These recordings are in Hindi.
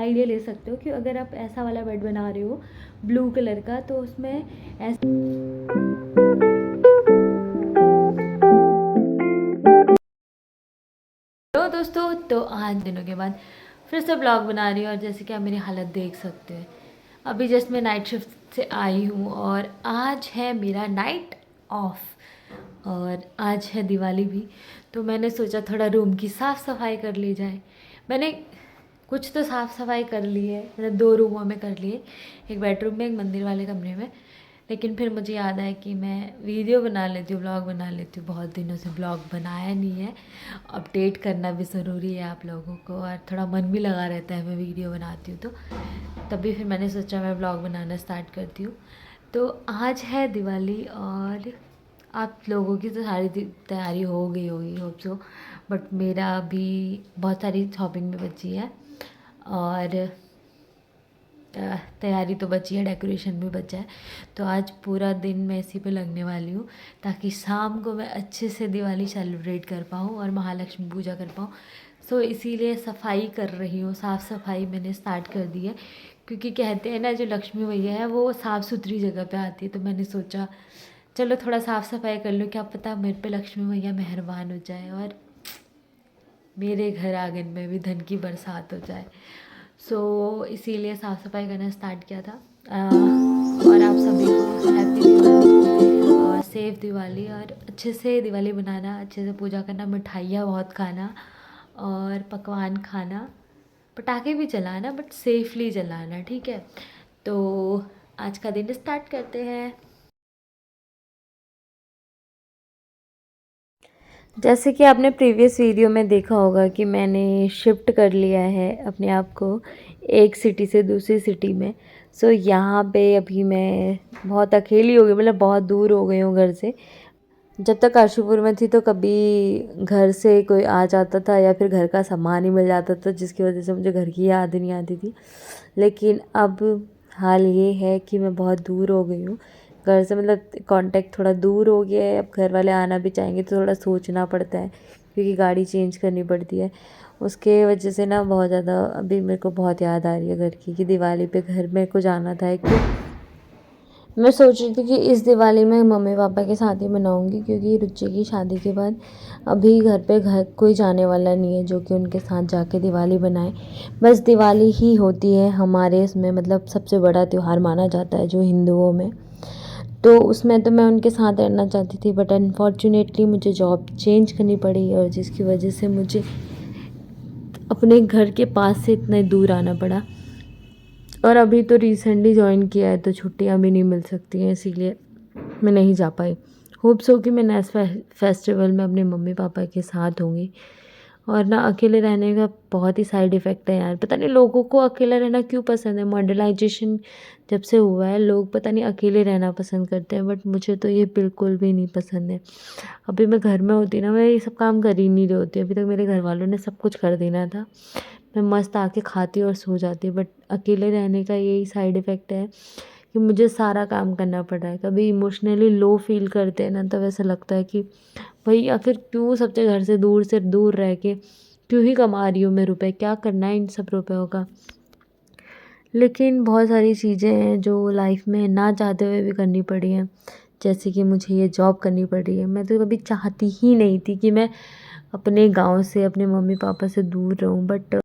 आइडिया ले सकते हो कि अगर आप ऐसा वाला बेड बना रहे हो ब्लू कलर का, तो उसमें ऐसा तो दोस्तों, तो आज दिनों के बाद फिर से ब्लॉग बना रही हूँ। और जैसे कि आप मेरी हालत देख सकते हैं, अभी जस्ट मैं नाइट शिफ्ट से आई हूँ और आज है मेरा नाइट ऑफ और आज है दिवाली भी। तो मैंने सोचा थोड़ा रूम की साफ़ सफाई कर ली जाए। मैंने कुछ तो साफ़ सफाई कर ली है, मतलब 2 रूमों में कर लिए, एक बेडरूम में, एक मंदिर वाले कमरे में। लेकिन फिर मुझे याद आया कि मैं वीडियो बना लेती हूँ, ब्लॉग बना लेती हूँ। बहुत दिनों से ब्लॉग बनाया नहीं है, अपडेट करना भी ज़रूरी है आप लोगों को, और थोड़ा मन भी लगा रहता है मैं वीडियो बनाती हूँ तो। तभी फिर मैंने सोचा मैं ब्लॉग बनाना स्टार्ट करती हूँ। तो आज है दिवाली और आप लोगों की तो सारी तैयारी हो गई होगी होप सो, बट मेरा भी बहुत सारी शॉपिंग भी बची है और तैयारी तो बची है, डेकोरेशन भी बचा है। तो आज पूरा दिन मैं इसी पे लगने वाली हूँ ताकि शाम को मैं अच्छे से दिवाली सेलिब्रेट कर पाऊँ और महालक्ष्मी पूजा कर पाऊँ। सो इसीलिए सफाई कर रही हूँ, साफ़ सफाई मैंने स्टार्ट कर दी है, क्योंकि कहते हैं ना जो लक्ष्मी मैया है वो साफ़ सुथरी जगह पे आती है। तो मैंने सोचा चलो थोड़ा साफ़ सफाई कर लूँ, क्या पता मेरे पे लक्ष्मी मैया मेहरबान हो जाए और मेरे घर आंगन में भी धन की बरसात हो जाए। सो इसीलिए साफ़ सफाई करना स्टार्ट किया था। और आप सभी को हैप्पी दिवाली और सेफ दिवाली, और अच्छे से दिवाली बनाना, अच्छे से पूजा करना, मिठाइयाँ बहुत खाना और पकवान खाना, पटाखे भी जलाना बट सेफली जलाना, ठीक है। तो आज का दिन स्टार्ट करते हैं। जैसे कि आपने प्रीवियस वीडियो में देखा होगा कि मैंने शिफ्ट कर लिया है अपने आप को एक सिटी से दूसरी सिटी में। सो यहाँ पे अभी मैं बहुत अकेली हो गई, मतलब बहुत दूर हो गई हूँ घर से। जब तक काशीपुर में थी तो कभी घर से कोई आ जाता था या फिर घर का सामान ही मिल जाता था, जिसकी वजह से मुझे घर की याद नहीं आती थी। लेकिन अब हाल ये है कि मैं बहुत दूर हो गई हूँ घर से, मतलब कांटेक्ट थोड़ा दूर हो गया है। अब घर वाले आना भी चाहेंगे तो थोड़ा सोचना पड़ता है, क्योंकि गाड़ी चेंज करनी पड़ती है। उसके वजह से ना बहुत ज़्यादा अभी मेरे को बहुत याद आ रही है घर की, कि दिवाली पे घर मेरे को जाना था। एक मैं सोच रही थी कि इस दिवाली में मम्मी पापा के साथ ही मनाऊंगी, क्योंकि रुचि की शादी के बाद अभी घर कोई जाने वाला नहीं है जो कि उनके साथ जाके दिवाली बनाए। बस दिवाली ही होती है हमारे इसमें, मतलब सबसे बड़ा त्यौहार माना जाता है जो हिंदुओं में। तो उसमें तो मैं उनके साथ रहना चाहती थी, बट अनफॉर्चुनेटली मुझे जॉब चेंज करनी पड़ी, और जिसकी वजह से मुझे अपने घर के पास से इतने दूर आना पड़ा। और अभी तो रिसेंटली ज्वाइन किया है तो छुट्टियां भी नहीं मिल सकती हैं, इसीलिए मैं नहीं जा पाई। होप्स हो कि मैं नेक्स्ट फेस्टिवल में अपने मम्मी पापा के साथ होंगी। और ना अकेले रहने का बहुत ही साइड इफ़ेक्ट है यार, पता नहीं लोगों को अकेला रहना क्यों पसंद है। मॉडर्नाइजेशन जब से हुआ है लोग पता नहीं अकेले रहना पसंद करते हैं, बट मुझे तो ये बिल्कुल भी नहीं पसंद है। अभी मैं घर में होती ना, मैं ये सब काम कर ही नहीं रही होती। अभी तक मेरे घर वालों ने सब कुछ कर देना था, मैं मस्त आके खाती और सो जाती। बट अकेले रहने का यही साइड इफ़ेक्ट है कि मुझे सारा काम करना पड़ रहा है। कभी इमोशनली लो फील करते हैं ना, तब ऐसा लगता है कि भाई आखिर क्यों सबसे घर से दूर रह के क्यों ही कमा रही हूँ मैं रुपए, क्या करना है इन सब रुपयों का। लेकिन बहुत सारी चीज़ें हैं जो लाइफ में ना चाहते हुए भी करनी पड़ी हैं, जैसे कि मुझे ये जॉब करनी पड़ रही है। मैं तो कभी चाहती ही नहीं थी कि मैं अपने गांव से, अपने मम्मी पापा से दूर रहूं, बट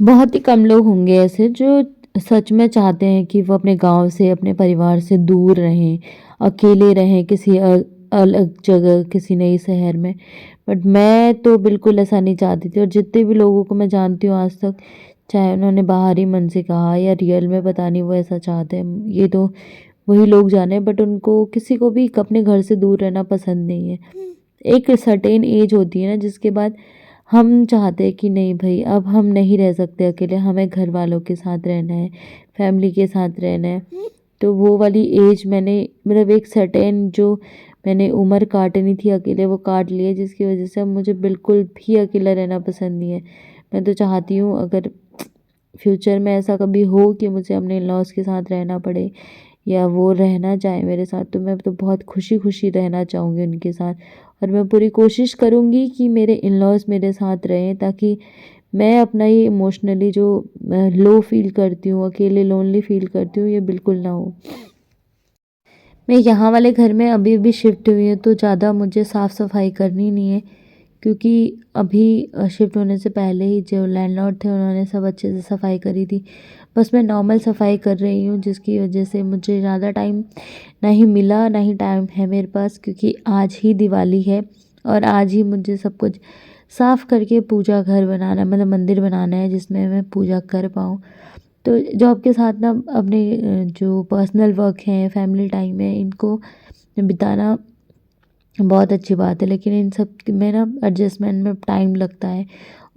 बहुत ही कम लोग होंगे ऐसे जो सच में चाहते हैं कि वो अपने गांव से, अपने परिवार से दूर रहें, अकेले रहें किसी अलग जगह, किसी नई शहर में। बट मैं तो बिल्कुल ऐसा नहीं चाहती थी। और जितने भी लोगों को मैं जानती हूँ आज तक, चाहे उन्होंने बाहरी मन से कहा या रियल में, पता नहीं वो ऐसा चाहते हैं, ये तो वही लोग जाने। बट उनको किसी को भी अपने घर से दूर रहना पसंद नहीं है। एक सर्टेन एज होती है ना जिसके बाद हम चाहते हैं कि नहीं भाई अब हम नहीं रह सकते अकेले, हमें घर वालों के साथ रहना है, फैमिली के साथ रहना है। तो वो वाली एज मैंने, मतलब एक सर्टेन जो मैंने उम्र काटनी थी अकेले, वो काट ली है, जिसकी वजह से अब मुझे बिल्कुल भी अकेला रहना पसंद नहीं है। मैं तो चाहती हूँ अगर फ्यूचर में ऐसा कभी हो कि मुझे अपने इन लॉज के साथ रहना पड़े या वो रहना चाहे मेरे साथ, तो मैं तो बहुत खुशी खुशी रहना चाहूँगी उनके साथ। और मैं पूरी कोशिश करूँगी कि मेरे इन लॉज मेरे साथ रहें, ताकि मैं अपना ये इमोशनली जो लो फील करती हूँ, अकेले लोनली फील करती हूँ, ये बिल्कुल ना हो। मैं यहाँ वाले घर में अभी अभी शिफ्ट हुई हूँ, तो ज़्यादा मुझे साफ़ सफाई करनी नहीं है, क्योंकि अभी शिफ्ट होने से पहले ही जो लैंडलॉर्ड थे उन्होंने सब अच्छे से सफाई करी थी। बस मैं नॉर्मल सफाई कर रही हूँ, जिसकी वजह से मुझे ज़्यादा टाइम नहीं मिला, ना ही टाइम है मेरे पास, क्योंकि आज ही दिवाली है और आज ही मुझे सब कुछ साफ़ करके पूजा घर बनाना, मतलब मंदिर बनाना है जिसमें मैं पूजा कर पाऊँ। तो जॉब के साथ ना अपने जो पर्सनल वर्क हैं, फैमिली टाइम है, इनको बिताना बहुत अच्छी बात है, लेकिन इन सब में ना एडजस्टमेंट में टाइम लगता है।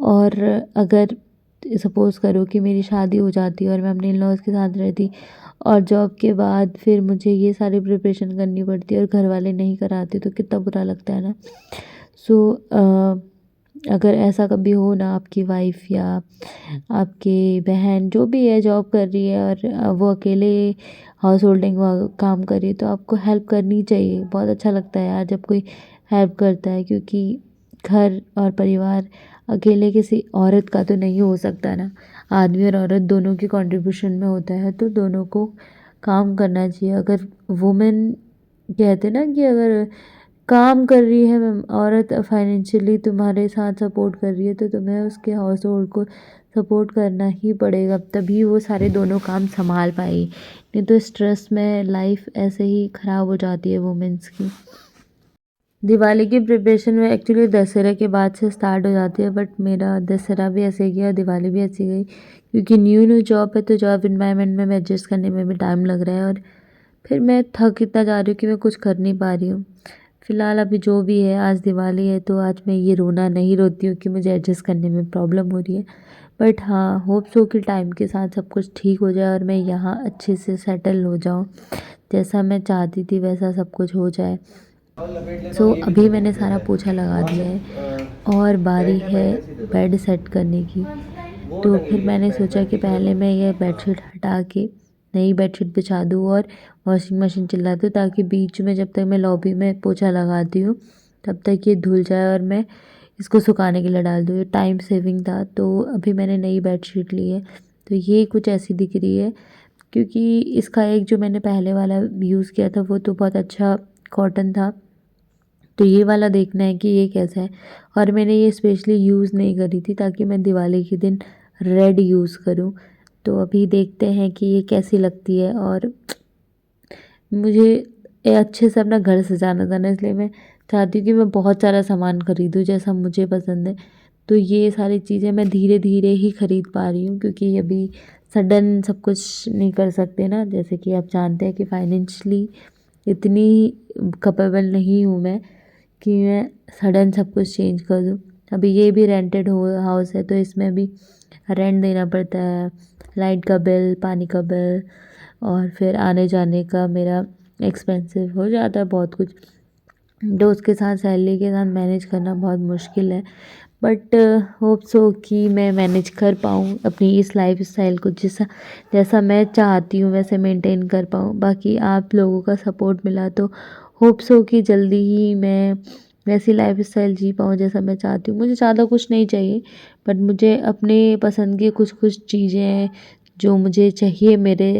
और अगर सपोज़ करो कि मेरी शादी हो जाती और मैं अपने इन-लॉज़ के साथ रहती और जॉब के बाद फिर मुझे ये सारी प्रिपरेशन करनी पड़ती और घर वाले नहीं कराते, तो कितना बुरा लगता है ना। सो अगर ऐसा कभी हो ना, आपकी वाइफ़ या आपकी बहन जो भी है जॉब कर रही है और वो अकेले हाउस होल्डिंग काम कर रही है, तो आपको हेल्प करनी चाहिए। बहुत अच्छा लगता है यार जब कोई हेल्प करता है, क्योंकि घर और परिवार अकेले किसी औरत का तो नहीं हो सकता ना। आदमी और औरत दोनों की कंट्रीब्यूशन में होता है, तो दोनों को काम करना चाहिए। अगर वुमेन कहते हैं ना कि अगर काम कर रही है औरत, फाइनेंशियली तुम्हारे साथ सपोर्ट कर रही है, तो तुम्हें उसके हाउस होल्ड को सपोर्ट करना ही पड़ेगा, तभी वो सारे दोनों काम संभाल पाएगी। नहीं तो स्ट्रेस में लाइफ ऐसे ही ख़राब हो जाती है वुमेन्स की। दिवाली की प्रिपरेशन में एक्चुअली दशहरा के बाद से स्टार्ट हो जाती है, बट मेरा दशहरा भी ऐसे गया, दिवाली भी ऐसी गई, क्योंकि न्यू न्यू जॉब है, तो जॉब इन्वायरमेंट में एडजस्ट करने में भी टाइम लग रहा है और फिर मैं थक इतना जा रही हूँ कि मैं कुछ कर नहीं पा रही हूँ। फ़िलहाल अभी जो भी है, आज दिवाली है, तो आज मैं ये रोना नहीं रोती हूँ कि मुझे एडजस्ट करने में प्रॉब्लम हो रही है। बट हाँ, होप सो कि टाइम के साथ सब कुछ ठीक हो जाए और मैं यहाँ अच्छे से सेटल हो जाऊँ, जैसा मैं चाहती थी वैसा सब कुछ हो जाए। अभी मैंने सारा पोछा लगा दिया है और बारी है बेड सेट करने की। तो फिर मैंने सोचा कि पहले मैं ये बेडशीट हटा के नई बेडशीट बिछा दूँ और वॉशिंग मशीन चला दूँ, ताकि बीच में जब तक मैं लॉबी में पोछा लगाती हूँ तब तक ये धुल जाए और मैं इसको सुखाने के लिए डाल दूँ। ये टाइम सेविंग था। तो अभी मैंने नई बेडशीट ली है, तो ये कुछ ऐसी दिख रही है, क्योंकि इसका एक जो मैंने पहले वाला यूज़ किया था वो तो बहुत अच्छा कॉटन था, तो ये वाला देखना है कि ये कैसा है। और मैंने ये स्पेशली यूज़ नहीं करी थी ताकि मैं दिवाली के दिन रेड यूज़ करूँ। तो अभी देखते हैं कि ये कैसी लगती है। और मुझे अच्छे से अपना घर सजाना था ना, इसलिए मैं चाहती हूँ कि मैं बहुत सारा सामान ख़रीदूँ जैसा मुझे पसंद है। तो ये सारी चीज़ें मैं धीरे धीरे ही ख़रीद पा रही हूँ, क्योंकि अभी सडन सब कुछ नहीं कर सकते ना। जैसे कि आप जानते हैं कि फाइनेंशियली इतनी कैपेबल नहीं हूँ मैं कि मैं सडन सब कुछ चेंज कर दूँ। अभी ये भी रेंटेड हो हाउस है, तो इसमें भी रेंट देना पड़ता है, लाइट का बिल, पानी का बिल, और फिर आने जाने का मेरा एक्सपेंसिव हो जाता है बहुत कुछ। तो उसके साथ सैलरी के साथ मैनेज करना बहुत मुश्किल है। बट होप सो कि मैं मैनेज कर पाऊँ अपनी इस लाइफ़स्टाइल को, जैसा जैसा मैं चाहती हूँ वैसे मेंटेन कर पाऊँ। बाकी आप लोगों का सपोर्ट मिला तो होप सो कि जल्दी ही मैं वैसी लाइफ़स्टाइल जी पाऊँ जैसा मैं चाहती हूँ। मुझे ज़्यादा कुछ नहीं चाहिए, बट मुझे अपने पसंद की कुछ कुछ चीज़ें जो मुझे चाहिए मेरे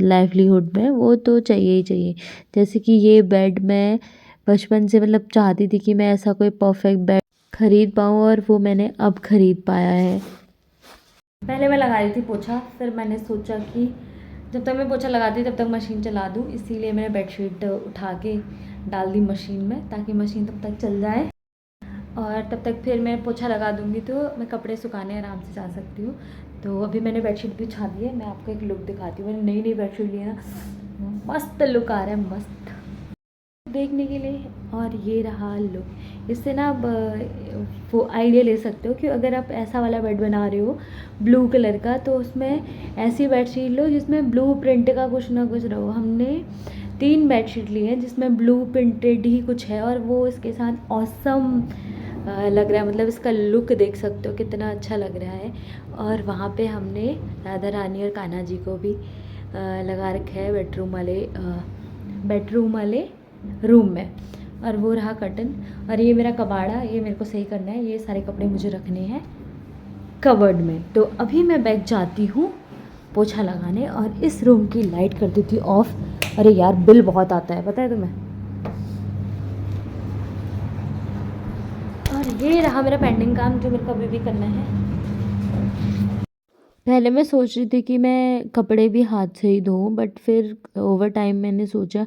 लाइवलीहुड में, वो तो चाहिए ही चाहिए। जैसे कि ये बेड मैं बचपन से मतलब चाहती थी कि मैं ऐसा कोई परफेक्ट बेड ख़रीद पाऊँ, और वो मैंने अब ख़रीद पाया है। पहले मैं लगा रही थी पोछा, फिर मैंने सोचा कि जब तक मैं पोछा लगाती तब तक मशीन चला दूँ, इसीलिए मैंने बेडशीट उठा के डाल दी मशीन में, ताकि मशीन तब तक चल जाए और तब तक फिर मैं पोछा लगा दूँगी, तो मैं कपड़े सुखाने आराम से जा सकती हूँ। तो अभी मैंने बेडशीट बिछा दी है। मैं आपको एक लुक दिखाती हूँ। मैंने नई नई बेडशीट ली है ना, मस्त लुक आ रहा है, मस्त देखने के लिए। और ये रहा लुक। इससे ना आप वो आइडिया ले सकते हो कि अगर आप ऐसा वाला बेड बना रहे हो ब्लू कलर का, तो उसमें ऐसी बेडशीट लो जिसमें ब्लू प्रिंट का कुछ ना कुछ रहो। हमने 3 बेडशीट ली है जिसमें ब्लू प्रिंटेड ही कुछ है, और वो इसके साथ ऑसम लग रहा है। मतलब इसका लुक देख सकते हो कितना अच्छा लग रहा है। और वहाँ पे हमने राधा रानी और कान्हा जी को भी लगा रखा है बेडरूम वाले रूम में। और वो रहा कर्टन। और ये मेरा कबाड़ा, ये मेरे को सही करना है। ये सारे कपड़े मुझे रखने हैं कबर्ड में। तो अभी मैं बैग जाती हूँ पोछा लगाने और इस रूम की लाइट कर देती हूँ ऑफ। अरे यार बिल बहुत आता है पता है तुम्हें। और ये रहा मेरा पेंडिंग काम जो मेरे को अभी भी करना है। पहले मैं सोच रही थी कि मैं कपड़े भी हाथ से ही धोऊं, बट फिर ओवर टाइम मैंने सोचा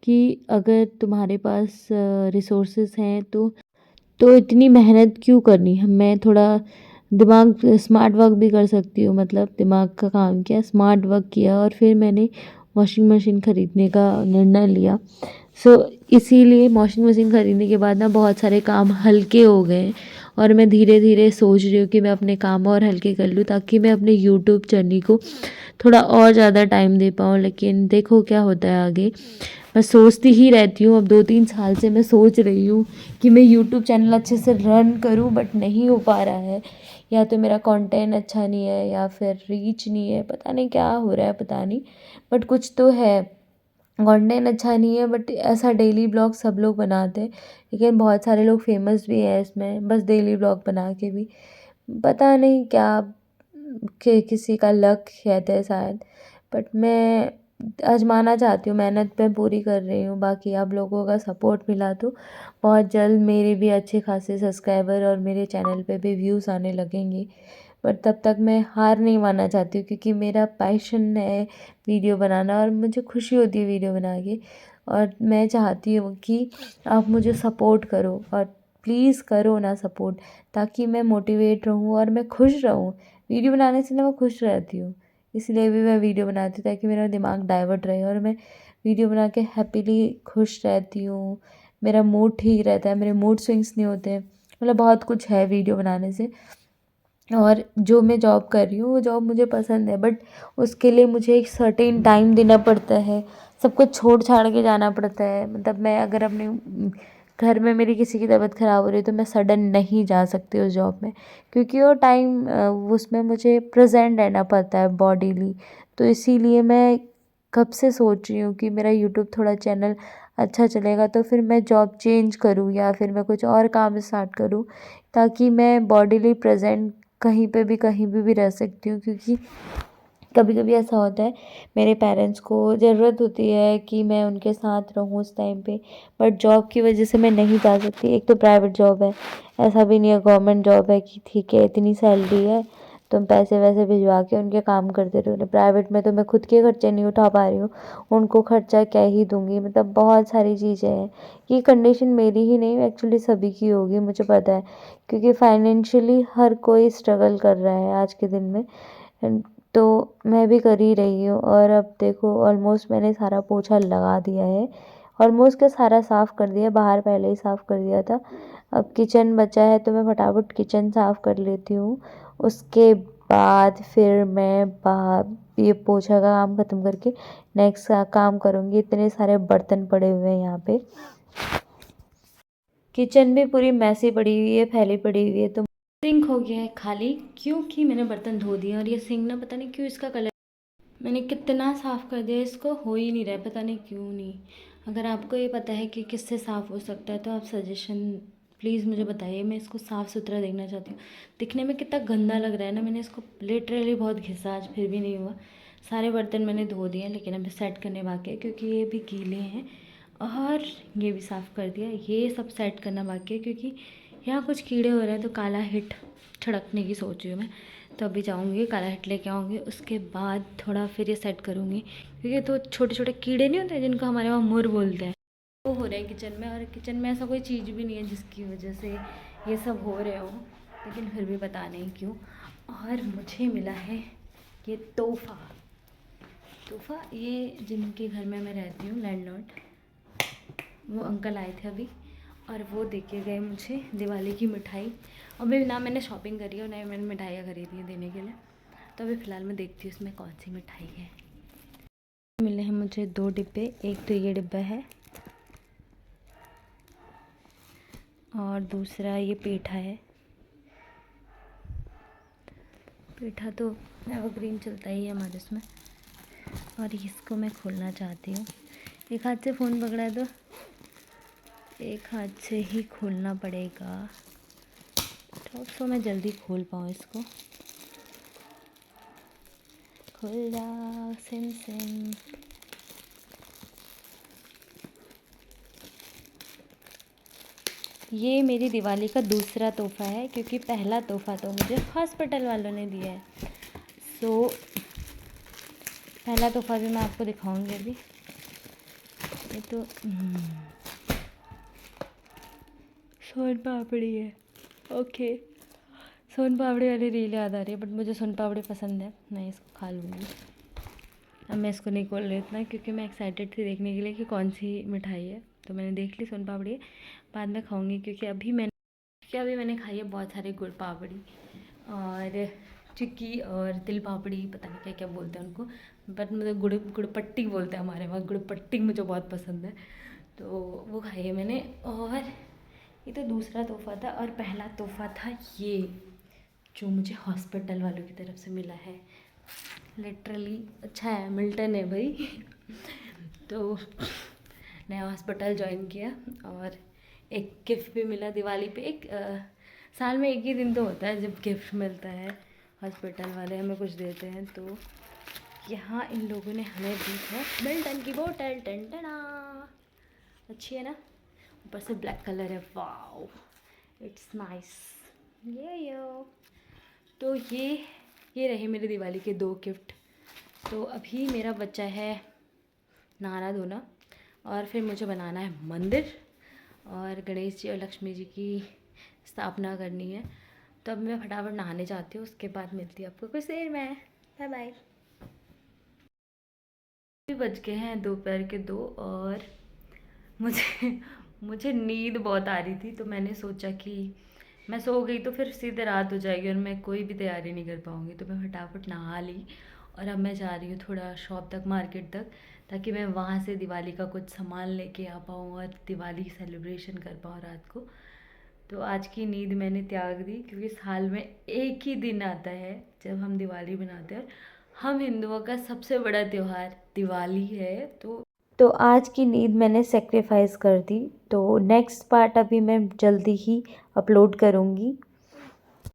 कि अगर तुम्हारे पास रिसोर्सेज हैं तो इतनी मेहनत क्यों करनी है। मैं थोड़ा दिमाग स्मार्ट वर्क भी कर सकती हूँ, मतलब दिमाग का काम किया, स्मार्ट वर्क किया और फिर मैंने वॉशिंग मशीन ख़रीदने का निर्णय लिया। सो इसीलिए वॉशिंग मशीन ख़रीदने के बाद ना बहुत सारे काम हल्के हो गए और मैं धीरे धीरे सोच रही हूँ कि मैं अपने काम और हल्के कर लूँ ताकि मैं अपने यूट्यूब जर्नी को थोड़ा और ज़्यादा टाइम दे पाऊँ। लेकिन देखो क्या होता है आगे। मैं सोचती ही रहती हूँ, अब 2-3 साल से मैं सोच रही हूँ कि मैं यूट्यूब चैनल अच्छे से रन करूँ, बट नहीं हो पा रहा है। या तो मेरा कंटेंट अच्छा नहीं है या फिर रीच नहीं है, पता नहीं क्या हो रहा है, पता नहीं। बट कुछ तो है, कंटेंट अच्छा नहीं है। बट ऐसा डेली ब्लॉग सब लोग बनाते हैं, लेकिन बहुत सारे लोग फेमस भी हैं इसमें बस डेली ब्लॉग बना के भी। पता नहीं क्या किसी का लक कहते हैं शायद। बट मैं आजमाना चाहती हूँ, मेहनत मैं पूरी कर रही हूँ। बाकी आप लोगों का सपोर्ट मिला तो बहुत जल्द मेरे भी अच्छे खासे सब्सक्राइबर और मेरे चैनल पे भी व्यूज़ आने लगेंगे। बट तब तक मैं हार नहीं मानना चाहती हूँ, क्योंकि मेरा पैशन है वीडियो बनाना और मुझे खुशी होती है वीडियो बना के। और मैं चाहती हूँ कि आप मुझे सपोर्ट करो, और प्लीज़ करो ना सपोर्ट, ताकि मैं मोटिवेट रहूँ और मैं खुश रहूँ। वीडियो बनाने से ना मैं खुश रहती हूँ, इसलिए भी मैं वीडियो बनाती हूँ ताकि मेरा दिमाग डाइवर्ट रहे और मैं वीडियो बना के हैप्पीली खुश रहती हूँ। मेरा मूड ठीक रहता है, मेरे मूड स्विंग्स नहीं होते, मतलब बहुत कुछ है वीडियो बनाने से। और जो मैं जॉब कर रही हूँ वो जॉब मुझे पसंद है, बट उसके लिए मुझे एक सर्टेन टाइम देना पड़ता है, सब कुछ छोड़ छाड़ के जाना पड़ता है। मतलब मैं अगर अपने घर में मेरी किसी की तबीयत ख़राब हो रही है तो मैं सडन नहीं जा सकती उस जॉब में, क्योंकि वो टाइम उसमें मुझे प्रेजेंट रहना पड़ता है बॉडीली। तो इसीलिए मैं कब से सोच रही हूँ कि मेरा यूट्यूब थोड़ा चैनल अच्छा चलेगा तो फिर मैं जॉब चेंज करूँ या फिर मैं कुछ और काम स्टार्ट करूँ, ताकि मैं बॉडीली प्रेजेंट कहीं पे भी रह सकती हूँ। क्योंकि कभी कभी ऐसा होता है, मेरे पेरेंट्स को ज़रूरत होती है कि मैं उनके साथ रहूँ उस टाइम पे, बट जॉब की वजह से मैं नहीं जा सकती। एक तो प्राइवेट जॉब है, ऐसा भी नहीं है गवर्नमेंट जॉब है कि ठीक है इतनी सैलरी है तुम पैसे वैसे भिजवा के उनके काम करते रहो। प्राइवेट में तो मैं खुद के खर्चे नहीं उठा पा रही हूँ, उनको खर्चा क्या ही दूँगी। मतलब बहुत सारी चीज़ें हैं, ये कंडीशन मेरी ही नहीं एक्चुअली सभी की होगी मुझे पता है, क्योंकि फाइनेंशियली हर कोई स्ट्रगल कर रहा है आज के दिन में। तो मैं भी कर ही रही हूँ। और अब देखो ऑलमोस्ट मैंने सारा पोछा लगा दिया है, ऑलमोस्ट क्या सारा साफ़ कर दिया, बाहर पहले ही साफ़ कर दिया था। अब किचन बचा है तो मैं फटाफट किचन साफ़ कर लेती हूँ। उसके बाद फिर मैं बाहर ये पोछा का काम ख़त्म करके नेक्स्ट काम करूँगी। इतने सारे बर्तन पड़े हुए हैं यहाँ पे, किचन भी पूरी मैसी पड़ी हुई है, फैली पड़ी हुई है। तो सिंक हो गया है खाली, क्योंकि मैंने बर्तन धो दिए। और ये सिंक ना पता नहीं क्यों इसका कलर, मैंने कितना साफ़ कर दिया इसको, हो ही नहीं रहा है, पता नहीं क्यों नहीं। अगर आपको ये पता है कि किससे साफ़ हो सकता है तो आप सजेशन प्लीज़ मुझे बताइए, मैं इसको साफ़ सुथरा देखना चाहती हूँ। दिखने में कितना गंदा लग रहा है ना, मैंने इसको लिटरली बहुत घिसा आज फिर भी नहीं हुआ। सारे बर्तन मैंने धो दिए हैं, लेकिन अभी सेट करने बाकी है क्योंकि ये भी गीले हैं। और ये भी साफ़ कर दिया, ये सब सेट करना बाकी है क्योंकि यहाँ कुछ कीड़े हो रहे हैं। तो काला हिट छिड़कने की सोच रही हूँ मैं, तो अभी जाऊँगी काला हिट लेके आऊँगी, उसके बाद थोड़ा फिर ये सेट करूँगी। क्योंकि तो छोटे छोटे कीड़े नहीं होते जिनको हमारे वहाँ मुर बोलते हैं, वो हो रहे हैं किचन में। और किचन में ऐसा कोई चीज़ भी नहीं है जिसकी वजह से ये सब हो रहे हो, लेकिन फिर भी पता नहीं क्यों। और मुझे मिला है ये तोहफ़ा, ये जिनके घर में मैं रहती हूँ लैंडलॉर्ड, वो अंकल आए थे अभी और वो दे के गए मुझे दिवाली की मिठाई। अभी ना मैंने शॉपिंग करी है और ना मैंने मिठाइयाँ खरीदी हैं देने के लिए, तो अभी फ़िलहाल मैं देखती हूँ इसमें कौन सी मिठाई है। मिले हैं मुझे 2 डिब्बे, एक तो ये डिब्बा है और दूसरा ये पेठा है। पेठा तो एवरग्रीन चलता ही है हमारे इसमें। और इसको मैं खोलना चाहती हूँ, एक हाथ से फ़ोन पकड़ा है तो एक हाथ से ही खोलना पड़ेगा। तो मैं जल्दी खोल पाऊँ इसको। खुल जा सिम सिम। ये मेरी दिवाली का दूसरा तोहफ़ा है, क्योंकि पहला तोहफ़ा तो मुझे हॉस्पिटल वालों ने दिया है। सो पहला तोहफ़ा भी मैं आपको दिखाऊंगी अभी। ये तो सोन पापड़ी है। ओके, सोन पापड़ी वाली रील याद आ रही है, बट मुझे सोन पापड़ी पसंद है, मैं इसको खा लूँगी। अब मैं इसको नहीं खोल रही इतना, क्योंकि मैं एक्साइटेड थी देखने के लिए कि कौन सी मिठाई है। तो मैंने देख ली सोन पापड़ी, बाद में खाऊंगी, क्योंकि अभी मैंने खाई है बहुत सारे गुड़ पापड़ी और चिक्की और तिल पापड़ी, पता नहीं क्या क्या बोलते हैं उनको, बट मुझे गुड़पट्टी बोलते हैं हमारे वहाँ। गुड़पट्टी मुझे बहुत पसंद है, तो वो खाई है मैंने। और ये तो दूसरा तोहफ़ा था, और पहला तोहफ़ा था ये, जो मुझे हॉस्पिटल वालों की तरफ से मिला है। लिटरली अच्छा है, मिल्टन है भाई। तो नया हॉस्पिटल ज्वाइन किया, और एक गिफ्ट भी मिला दिवाली पे। साल में एक ही दिन तो होता है जब गिफ्ट मिलता है, हॉस्पिटल वाले हमें कुछ देते हैं। तो यहाँ इन लोगों ने हमें दी है मिल्टन की बोतल। टन अच्छी है ना, ऊपर से ब्लैक कलर है, वाओ इट्स नाइस। यो तो ये रहे मेरे दिवाली के 2 गिफ्ट। तो अभी मेरा बच्चा है नहाना धोना, और फिर मुझे बनाना है मंदिर, और गणेश जी और लक्ष्मी जी की स्थापना करनी है। तो अब मैं फटाफट नहाने जाती हूँ, उसके बाद मिलती हूँ आपको कुछ देर में। Bye bye. अभी बज गए हैं दोपहर के 2, और मुझे नींद बहुत आ रही थी, तो मैंने सोचा कि मैं सो गई तो फिर सीधे रात हो जाएगी और मैं कोई भी तैयारी नहीं कर पाऊँगी। तो मैं फटाफट नहा ली, और अब मैं जा रही हूँ थोड़ा शॉप तक, मार्केट तक, ताकि मैं वहाँ से दिवाली का कुछ सामान लेके आ पाऊँ और दिवाली सेलिब्रेशन कर पाऊँ रात को। तो आज की नींद मैंने त्याग दी, क्योंकि साल में एक ही दिन आता है जब हम दिवाली मनाते हैं। हम हिंदुओं का सबसे बड़ा त्यौहार दिवाली है। तो आज की नींद मैंने सेक्रीफाइस कर दी। तो नेक्स्ट पार्ट अभी मैं जल्दी ही अपलोड करूँगी।